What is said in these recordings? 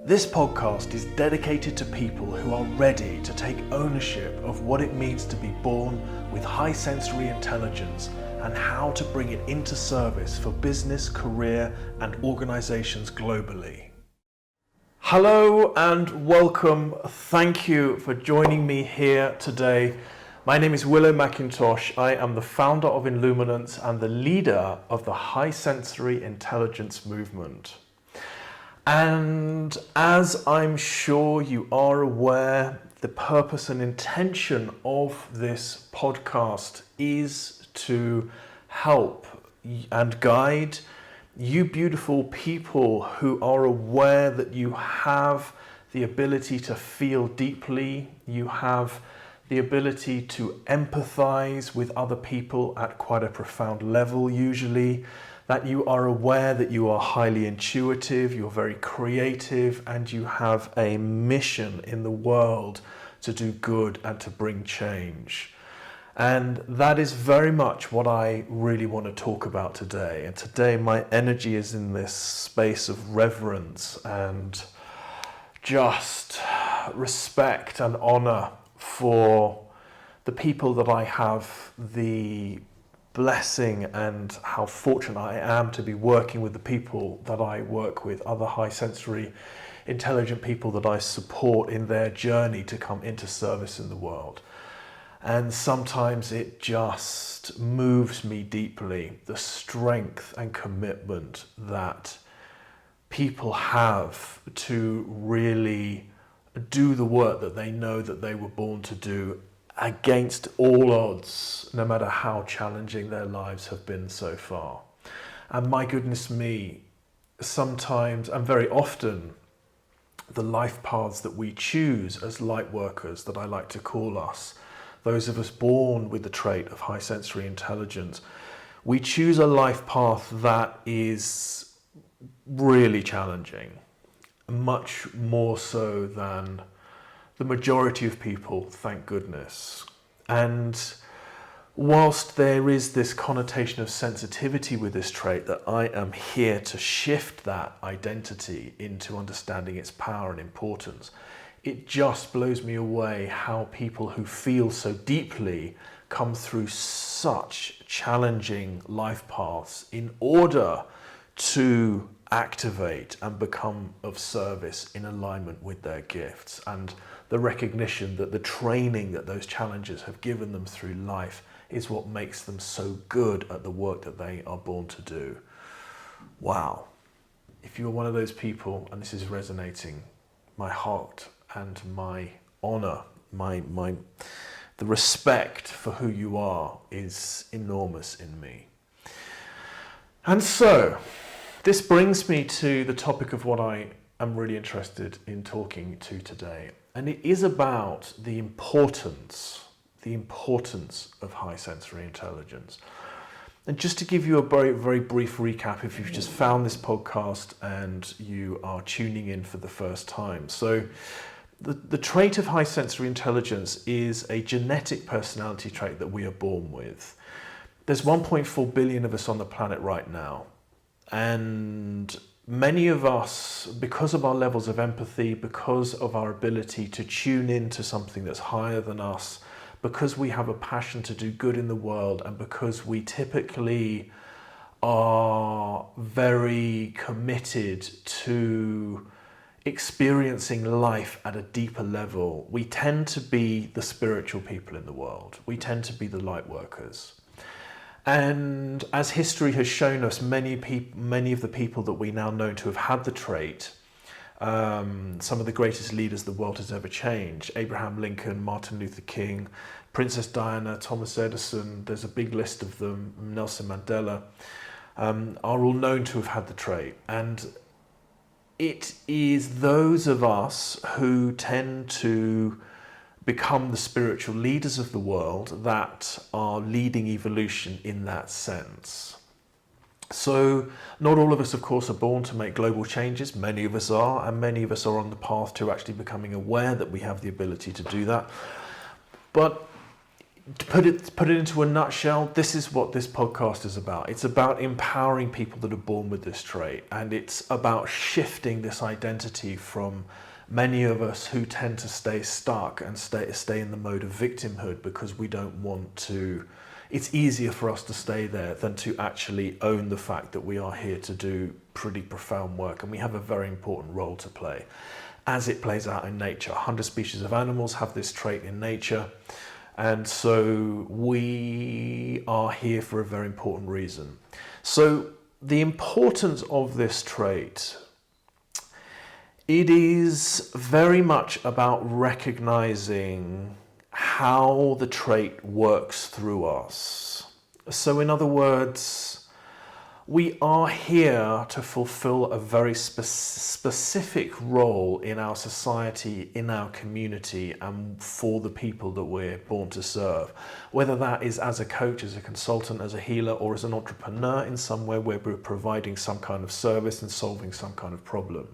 This podcast is dedicated to people who are ready to take ownership of what it means to be born with high sensory intelligence and how to bring it into service for business, career, and organizations globally. Hello and welcome. Thank you for joining me here today. My name is Willow McIntosh. I am the founder of Illuminance and the leader of the High Sensory Intelligence movement. And as I'm sure you are aware, the purpose and intention of this podcast is to help and guide you beautiful people who are aware that you have the ability to feel deeply, you have the ability to empathize with other people at quite a profound level usually, that you are aware that you are highly intuitive, you're very creative, and you have a mission in the world to do good and to bring change. And that is very much what I really want to talk about today. And today my energy is in this space of reverence and just respect and honor for the people that I have the blessing and how fortunate I am to be working with the people that I work with, other high sensory intelligent people that I support in their journey to come into service in the world. And sometimes it just moves me deeply, the strength and commitment that people have to really do the work that they know that they were born to do against all odds, no matter how challenging their lives have been so far. And my goodness me, sometimes and very often, the life paths that we choose as light workers, that I like to call us, those of us born with the trait of high sensory intelligence, we choose a life path that is really challenging, much more so than the majority of people, thank goodness. And whilst there is this connotation of sensitivity with this trait, that I am here to shift that identity into understanding its power and importance, it just blows me away how people who feel so deeply come through such challenging life paths in order to activate and become of service in alignment with their gifts, and the recognition that the training that those challenges have given them through life is what makes them so good at the work that they are born to do. Wow. If you're one of those people and this is resonating, my heart and my honor, the respect for who you are is enormous in me. And so this brings me to the topic of what I am really interested in talking to today. And it is about the importance of high sensory intelligence. And just to give you a very, very brief recap, if you've just found this podcast and you are tuning in for the first time. So the trait of high sensory intelligence is a genetic personality trait that we are born with. There's 1.4 billion of us on the planet right now. And many of us, because of our levels of empathy, because of our ability to tune into something that's higher than us, because we have a passion to do good in the world, and because we typically are very committed to experiencing life at a deeper level, we tend to be the spiritual people in the world. We tend to be the light workers. And as history has shown us, many of the people that we now know to have had the trait, some of the greatest leaders the world has ever changed, Abraham Lincoln, Martin Luther King, Princess Diana, Thomas Edison, there's a big list of them, Nelson Mandela, are all known to have had the trait. And it is those of us who tend to become the spiritual leaders of the world that are leading evolution in that sense. So not all of us, of course, are born to make global changes. Many of us are, and many of us are on the path to actually becoming aware that we have the ability to do that. But To put it into a nutshell, this is what this podcast is about. It's about empowering people that are born with this trait, and it's about shifting this identity from many of us who tend to stay stuck and stay in the mode of victimhood because we don't want to. It's easier for us to stay there than to actually own the fact that we are here to do pretty profound work, and we have a very important role to play as it plays out in nature. 100 species of animals have this trait in nature. And so we are here for a very important reason. So the importance of this trait, it is very much about recognizing how the trait works through us. So in other words, we are here to fulfill a very specific role in our society, in our community, and for the people that we're born to serve. Whether that is as a coach, as a consultant, as a healer, or as an entrepreneur in somewhere where we're providing some kind of service and solving some kind of problem.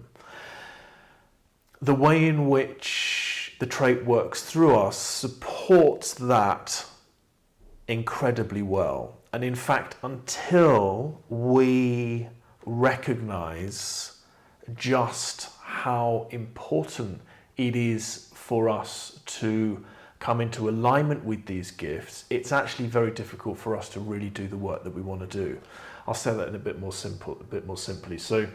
The way in which the trait works through us supports that incredibly well. And in fact, until we recognize just how important it is for us to come into alignment with these gifts, it's actually very difficult for us to really do the work that we want to do. I'll say that in a bit more simply. So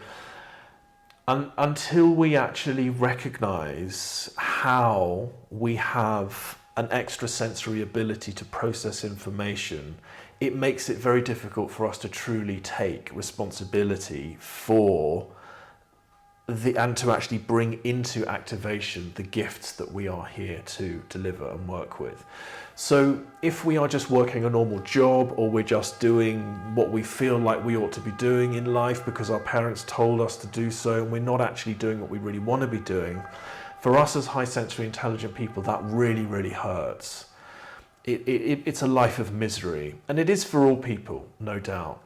until we actually recognize how we have an extrasensory ability to process information, it makes it very difficult for us to truly take responsibility for and to actually bring into activation the gifts that we are here to deliver and work with. So if we are just working a normal job, or we're just doing what we feel like we ought to be doing in life because our parents told us to do so, and we're not actually doing what we really want to be doing, for us as high sensory intelligent people, that really, really hurts. It's a life of misery, and it is for all people, no doubt.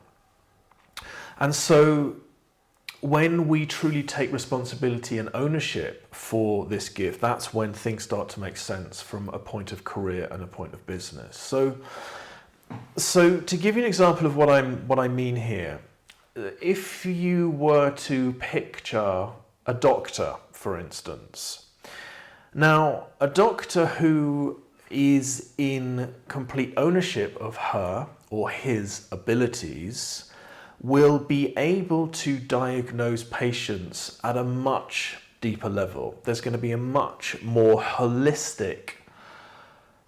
And so when we truly take responsibility and ownership for this gift, that's when things start to make sense from a point of career and a point of business. So to give you an example of what I mean here, if you were to picture a doctor, for instance. Now, a doctor who is in complete ownership of her or his abilities will be able to diagnose patients at a much deeper level. There's going to be a much more holistic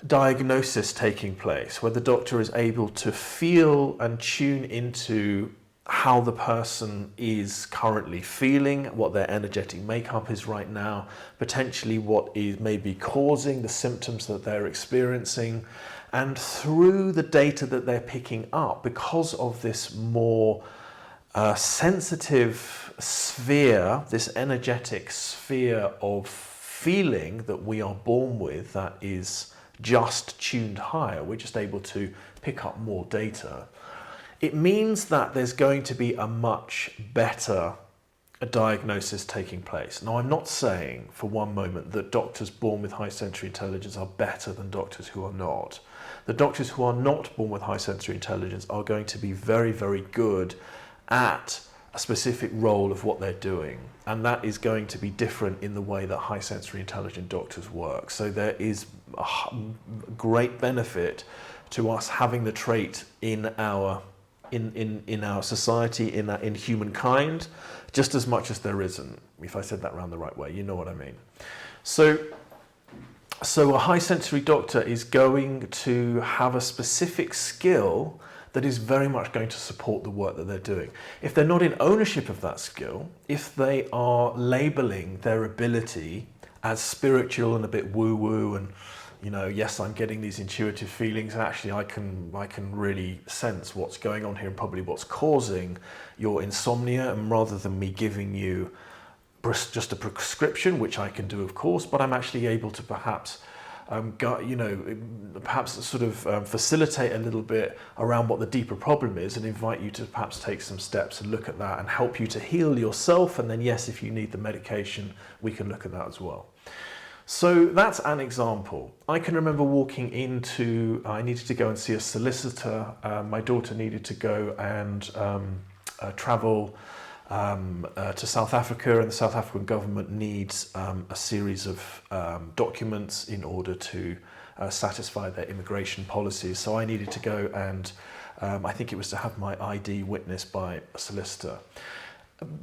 diagnosis taking place, where the doctor is able to feel and tune into how the person is currently feeling, what their energetic makeup is right now, potentially what is maybe causing the symptoms that they're experiencing. And through the data that they're picking up, because of this more sensitive sphere, this energetic sphere of feeling that we are born with, that is just tuned higher, we're just able to pick up more data. It means that there's going to be a much better diagnosis taking place. Now, I'm not saying for one moment that doctors born with high sensory intelligence are better than doctors who are not. The doctors who are not born with high sensory intelligence are going to be very, very good at a specific role of what they're doing. And that is going to be different in the way that high sensory intelligent doctors work. So there is a great benefit to us having the trait in our society, in humankind, just as much as there isn't. If I said that round the right way, you know what I mean. So a high sensory doctor is going to have a specific skill that is very much going to support the work that they're doing. If they're not in ownership of that skill, if they are labeling their ability as spiritual and a bit woo-woo and, you know, yes, I'm getting these intuitive feelings, and actually I can really sense what's going on here and probably what's causing your insomnia, and rather than me giving you just a prescription, which I can do of course, but I'm actually able to perhaps facilitate a little bit around what the deeper problem is, and invite you to perhaps take some steps and look at that and help you to heal yourself. And then yes, if you need the medication, we can look at that as well. So that's an example. I can remember walking into, I needed to go and see a solicitor. My daughter needed to go and travel to South Africa, and the South African government needs a series of documents in order to satisfy their immigration policies. So I needed to go and I think it was to have my ID witnessed by a solicitor.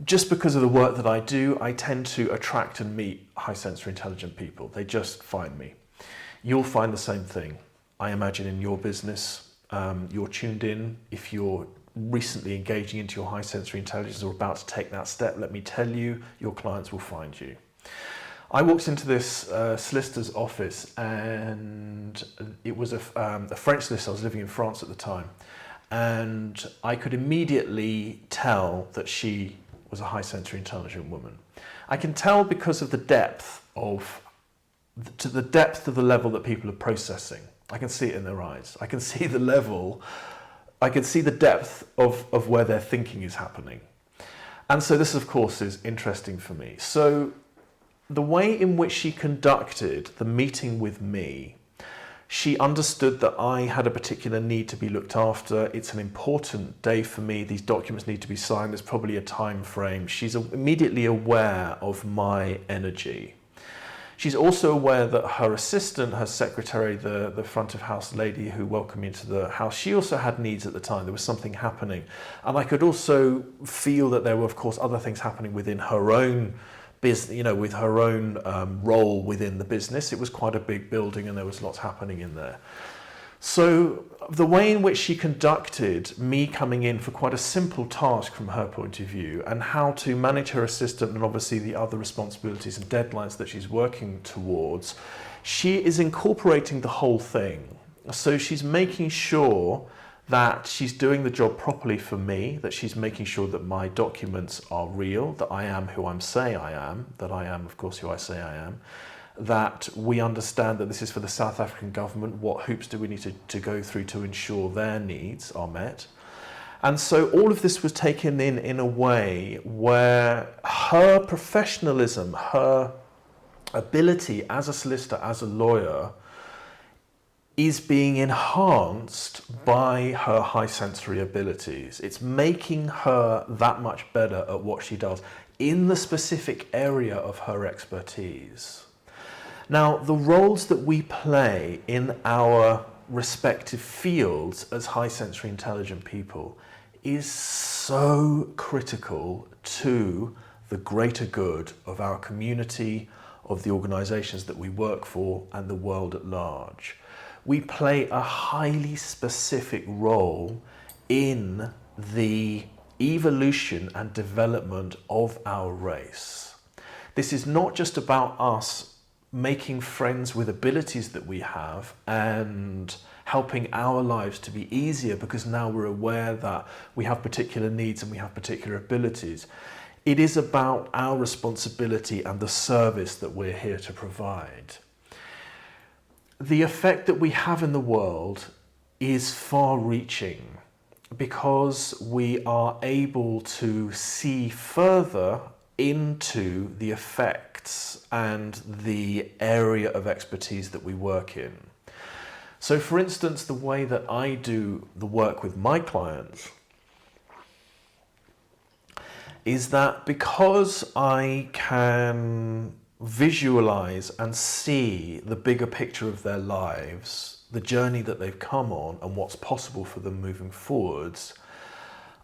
Just because of the work that I do, I tend to attract and meet high sensory intelligent people. They just find me. You'll find the same thing, I imagine, in your business. You're tuned in. If you're recently engaging into your high sensory intelligence or about to take that step, let me tell you, your clients will find you. I walked into this solicitor's office, and it was a French solicitor. I was living in France at the time, and I could immediately tell that she was a high sensory intelligent woman. I can tell because of the depth of the level that people are processing. I can see it in their eyes. I can see the level, I can see the depth of where their thinking is happening. And so this, of course, is interesting for me. So the way in which she conducted the meeting with me, she understood that I had a particular need to be looked after. It's an important day for me. These documents need to be signed. There's probably a time frame. She's immediately aware of my energy. She's also aware that her assistant, her secretary, the front of house lady who welcomed me into the house, she also had needs at the time. There was something happening. And I could also feel that there were, of course, other things happening within her own business, with her own role within the business. It was quite a big building and there was lots happening in there. So the way in which she conducted me coming in for quite a simple task from her point of view, and how to manage her assistant and obviously the other responsibilities and deadlines that she's working towards, she is incorporating the whole thing. So she's making sure that she's doing the job properly for me, that she's making sure that my documents are real, that I am who I'm saying I am, that I am, of course, who I say I am, that we understand that this is for the South African government, what hoops do we need to go through to ensure their needs are met. And so all of this was taken in a way where her professionalism, her ability as a solicitor, as a lawyer, is being enhanced by her high sensory abilities. It's making her that much better at what she does in the specific area of her expertise. Now, the roles that we play in our respective fields as high sensory intelligent people is so critical to the greater good of our community, of the organizations that we work for, and the world at large. We play a highly specific role in the evolution and development of our race. This is not just about us making friends with abilities that we have and helping our lives to be easier because now we're aware that we have particular needs and we have particular abilities. It is about our responsibility and the service that we're here to provide. The effect that we have in the world is far-reaching because we are able to see further into the effects and the area of expertise that we work in. So, for instance, the way that I do the work with my clients is that because I can visualize and see the bigger picture of their lives, the journey that they've come on and what's possible for them moving forwards,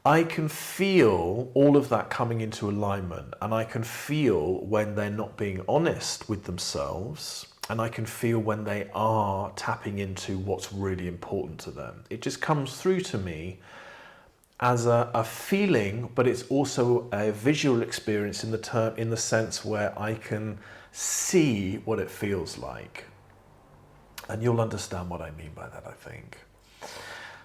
I can feel all of that coming into alignment, and I can feel when they're not being honest with themselves, and I can feel when they are tapping into what's really important to them. It just comes through to me as a feeling, but it's also a visual experience in the sense where I can see what it feels like. And you'll understand what I mean by that, I think.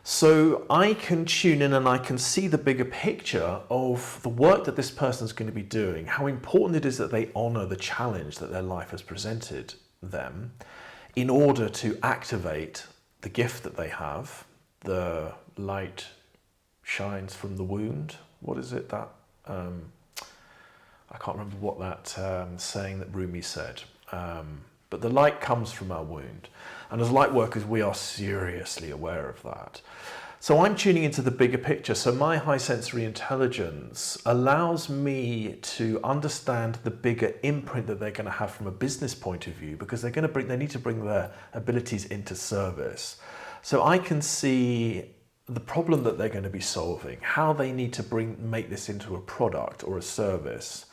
So I can tune in and I can see the bigger picture of the work that this person's going to be doing, how important it is that they honor the challenge that their life has presented them in order to activate the gift that they have, the light shines from the wound. What is it that I can't remember what that saying that Rumi said. but the light comes from our wound. And as light workers, we are seriously aware of that. So I'm tuning into the bigger picture. So my high sensory intelligence allows me to understand the bigger imprint that they're going to have from a business point of view, because they need to bring their abilities into service. So I can see the problem that they're going to be solving, how they need to make this into a product or a service.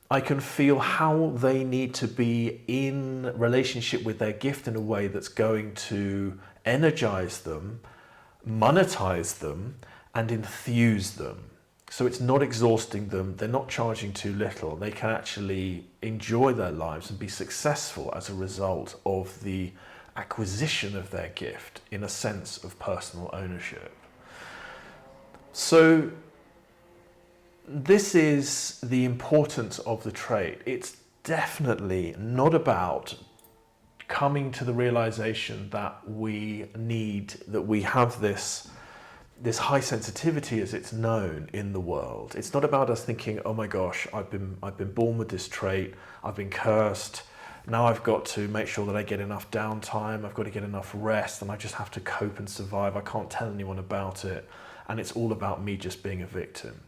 I can feel how they need to be in relationship with their gift in a way that's going to energize them, monetize them, and enthuse them. So it's not exhausting them, they're not charging too little, they can actually enjoy their lives and be successful as a result of the acquisition of their gift in a sense of personal ownership. So this is the importance of the trait. It's definitely not about coming to the realization that we have this high sensitivity as it's known in the world. It's not about us thinking, oh my gosh, I've been born with this trait, I've been cursed, now I've got to make sure that I get enough downtime, I've got to get enough rest, and I just have to cope and survive, I can't tell anyone about it, and it's all about me just being a victim.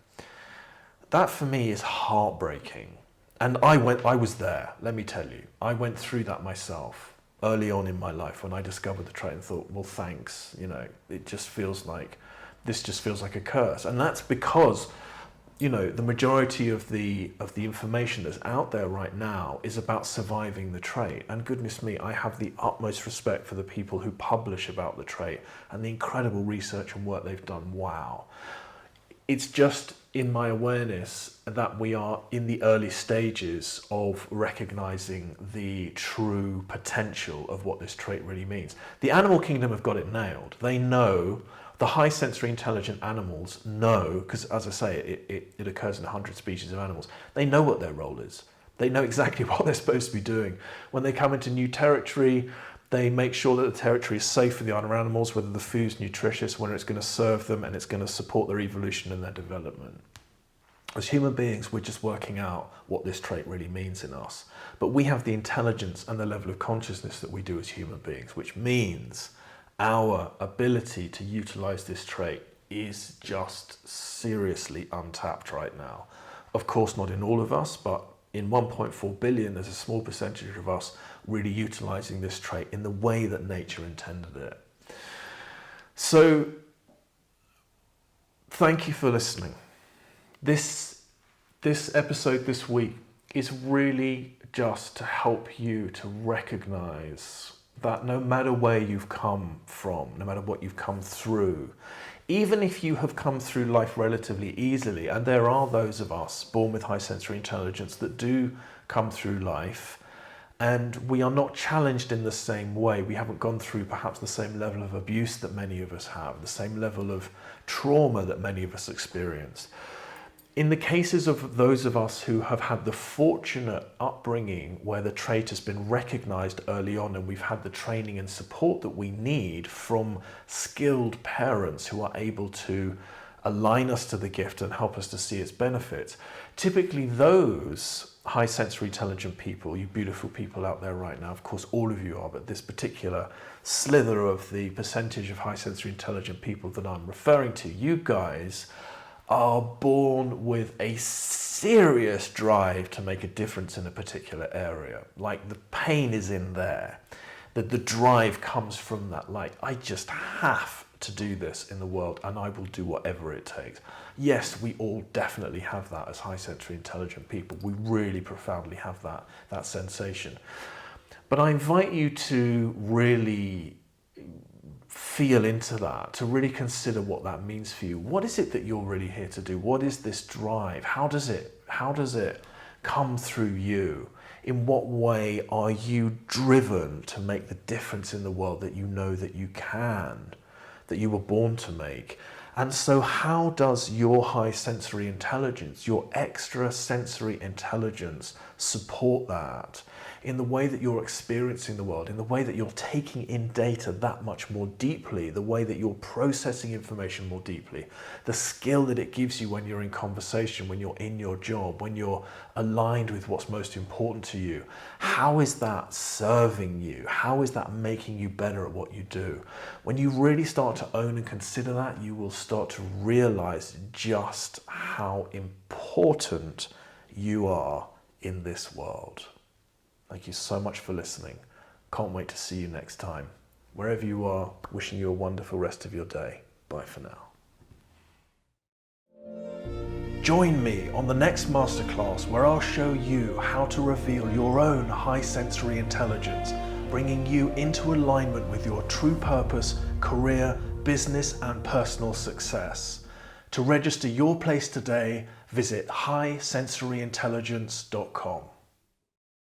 That for me is heartbreaking. And I was there, let me tell you. I went through that myself early on in my life when I discovered the trait and thought, well, thanks, this just feels like a curse. And that's because, the majority of the information that's out there right now is about surviving the trait. And goodness me, I have the utmost respect for the people who publish about the trait and the incredible research and work they've done. Wow. It's just in my awareness that we are in the early stages of recognizing the true potential of what this trait really means. The animal kingdom have got it nailed. They know, the high sensory intelligent animals know, because as I say, it occurs in 100 species of animals. They know what their role is. They know exactly what they're supposed to be doing. When they come into new territory, they make sure that the territory is safe for the other animals, whether the food's nutritious, whether it's going to serve them, and it's going to support their evolution and their development. As human beings, we're just working out what this trait really means in us. But we have the intelligence and the level of consciousness that we do as human beings, which means our ability to utilize this trait is just seriously untapped right now. Of course, not in all of us, but in 1.4 billion, there's a small percentage of us really utilizing this trait in the way that nature intended it. So, thank you for listening. This episode this week is really just to help you to recognize that no matter where you've come from, no matter what you've come through, even if you have come through life relatively easily, and there are those of us born with high sensory intelligence that do come through life, and we are not challenged in the same way. We haven't gone through perhaps the same level of abuse that many of us have, the same level of trauma that many of us experience. In the cases of those of us who have had the fortunate upbringing where the trait has been recognized early on and we've had the training and support that we need from skilled parents who are able to align us to the gift and help us to see its benefits, typically those high sensory intelligent people, you beautiful people out there right now, of course all of you are, but this particular slither of the percentage of high sensory intelligent people that I'm referring to, you guys are born with a serious drive to make a difference in a particular area. Like the pain is in there, that the drive comes from that, like, I just have to do this in the world and I will do whatever it takes. Yes, we all definitely have that as high sensory intelligent people. We really profoundly have that sensation. But I invite you to really feel into that, to really consider what that means for you. What is it that you're really here to do? What is this drive? How does it come through you? In what way are you driven to make the difference in the world that you know that you can, that you were born to make? And so how does your high sensory intelligence, your extra sensory intelligence support that in the way that you're experiencing the world, in the way that you're taking in data that much more deeply, the way that you're processing information more deeply, the skill that it gives you when you're in conversation, when you're in your job, when you're aligned with what's most important to you. How is that serving you? How is that making you better at what you do? When you really start to own and consider that, you will start to realize just how important you are in this world. Thank you so much for listening. Can't wait to see you next time. Wherever you are, wishing you a wonderful rest of your day. Bye for now. Join me on the next masterclass where I'll show you how to reveal your own high sensory intelligence, bringing you into alignment with your true purpose, career, business and personal success. To register your place today, visit highsensoryintelligence.com.